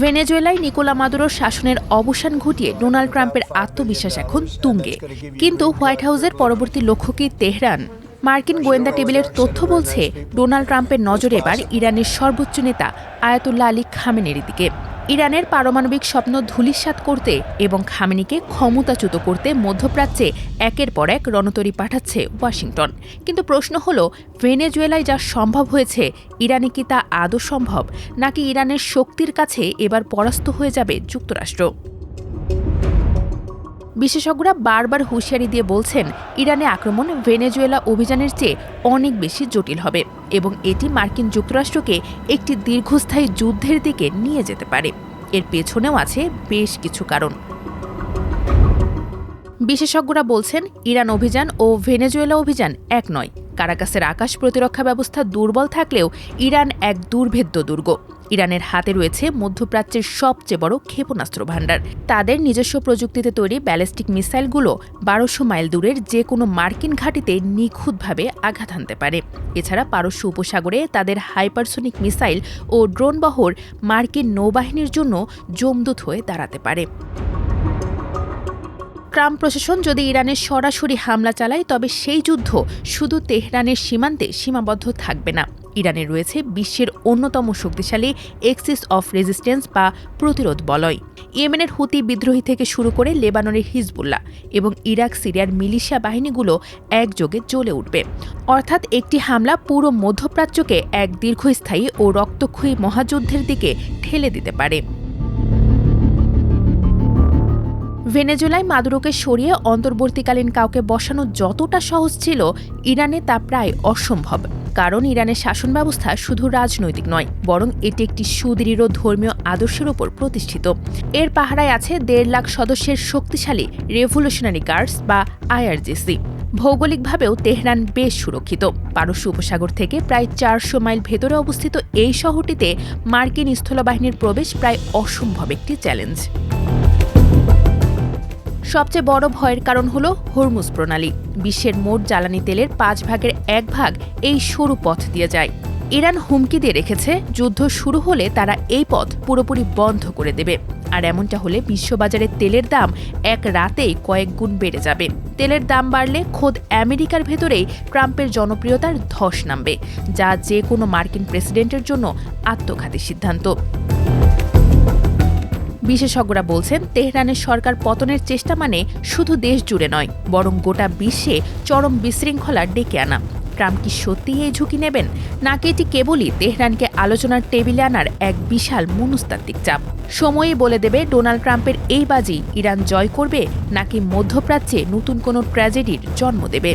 ভেনেজুয়েলায় Nikola মাদুরোর শাসনের অবসান ঘটিয়ে ডোনাল্ড ট্রাম্পের আত্মবিশ্বাস এখন তুঙ্গে। কিন্তু হোয়াইট হাউসের পরবর্তী লক্ষ্য কি তেহরান? মার্কিন গোয়েন্দা টেবিলের তথ্য বলছে ডোনাল্ড ট্রাম্পের নজর এবার ইরানের সর্বোচ্চ নেতা আয়াতুল্লাহ আলী খামেনের দিকে। ইরানের পারমাণবিক স্বপ্ন ধূলিসাৎ করতে এবং খামেনিকে ক্ষমতাচ্যুত করতে মধ্যপ্রাচ্যে একের পর এক রণতরী পাঠাচ্ছে ওয়াশিংটন। কিন্তু প্রশ্ন হলো, ভেনেজুয়েলায় যা সম্ভব হয়েছে ইরানে কি তা আদৌ সম্ভব, নাকি ইরানের শক্তির কাছে এবার পরাস্ত হয়ে যাবে যুক্তরাষ্ট্র? বিশেষজ্ঞরা বারবার হুঁশিয়ারি দিয়ে বলছেন, ইরানে আক্রমণ ভেনেজুয়েলা অভিযানের চেয়ে অনেক বেশি জটিল হবে এবং এটি মার্কিন যুক্তরাষ্ট্রকে একটি দীর্ঘস্থায়ী যুদ্ধের দিকে নিয়ে যেতে পারে। এর পেছনেও আছে বেশ কিছু কারণ। বিশেষজ্ঞরা বলছেন, ইরান অভিযান ও ভেনেজুয়েলা অভিযান এক নয়। কারাকাসের আকাশ প্রতিরক্ষা ব্যবস্থা দুর্বল থাকলেও ইরান এক দুর্ভেদ্য দুর্গ। ইরানের হাতে রয়েছে মধ্যপ্রাচ্যের সবচেয়ে বড় ক্ষেপণাস্ত্র ভাণ্ডার। তাদের নিজস্ব প্রযুক্তিতে তৈরি ব্যালিস্টিক মিসাইলগুলো ১২০০ মাইল দূরের যে কোনো মার্কিন ঘাঁটিতে নিখুঁতভাবে আঘাত হানতে পারে। এছাড়া পারস্য উপসাগরে তাদের হাইপারসোনিক মিসাইল ও ড্রোন বহর মার্কিন নৌবাহিনীর জন্য যমদূত হয়ে দাঁড়াতে পারে। ট্রাম্প প্রশাসন যদি ইরানের সরাসরি হামলা চালায়, তবে সেই যুদ্ধ শুধু তেহরানের সীমান্তে সীমাবদ্ধ থাকবে না। ইরানে রয়েছে বিশ্বের অন্যতম শক্তিশালী এক্সিস অফ রেজিস্ট্যান্স বা প্রতিরোধ বলয়। ইয়েমেনের হুতি বিদ্রোহী থেকে শুরু করে লেবাননের হিজবুল্লাহ এবং ইরাক সিরিয়ার মিলিশিয়া বাহিনীগুলো একযোগে জ্বলে উঠবে। অর্থাৎ একটি হামলা পুরো মধ্যপ্রাচ্যকে এক দীর্ঘস্থায়ী ও রক্তক্ষয়ী মহাযুদ্ধের দিকে ঠেলে দিতে পারে। ভেনেজুয়েলায় মাদুরোকে সরিয়ে অন্তর্বর্তীকালীন কাউকে বসানো যতটা সহজ ছিল, ইরানে তা প্রায় অসম্ভব। কারণ ইরানের শাসন ব্যবস্থা শুধু রাজনৈতিক নয়, বরং এটি একটি সুদৃঢ় ধর্মীয় আদর্শের উপর প্রতিষ্ঠিত। এর পাহারায় আছে ১.৫ লাখ সদস্যের শক্তিশালী রেভলিউশনারি গার্ডস বা আইআরজিসি। ভৌগোলিকভাবেও তেহরান বেশ সুরক্ষিত। পারস্য উপসাগর থেকে প্রায় ৪০০ মাইল ভেতরে অবস্থিত এই শহরটিতে মার্কিন স্থলবাহিনীর প্রবেশ প্রায় অসম্ভব একটি চ্যালেঞ্জ। সবচেয়ে বড় ভয়ের কারণ হল হরমুজ প্রণালী। বিশ্বের মোট জ্বালানি তেলের ৫ ভাগের ১ ভাগ এই সরু পথ দিয়ে যায়। ইরান হুমকি দিয়ে রেখেছে, যুদ্ধ শুরু হলে তারা এই পথ পুরোপুরি বন্ধ করে দেবে। আর এমনটা হলে বিশ্ববাজারে তেলের দাম এক রাতেই কয়েক গুণ বেড়ে যাবে। তেলের দাম বাড়লে খোদ আমেরিকার ভেতরেই ট্রাম্পের জনপ্রিয়তার ধস নামবে, যা যে কোনো মার্কিন প্রেসিডেন্টের জন্য আত্মঘাতী সিদ্ধান্ত। বিশেষজ্ঞরা বলছেন, তেহরানের সরকার পতনের চেষ্টা মানে শুধু দেশ জুড়ে নয়, বরং গোটা বিশ্বে চরম বিশৃঙ্খলা ডেকে আনা। ট্রাম্প কি সত্যিই এই ঝুঁকি নেবেন, নাকি এটি কেবলই তেহরানকে আলোচনার টেবিলে আনার এক বিশাল মনস্তাত্ত্বিক চাপ? সময়ই বলে দেবে ডোনাল্ড ট্রাম্পের এই বাজি ইরান জয় করবে, নাকি মধ্যপ্রাচ্যে নতুন কোনো ট্র্যাজেডির জন্ম দেবে।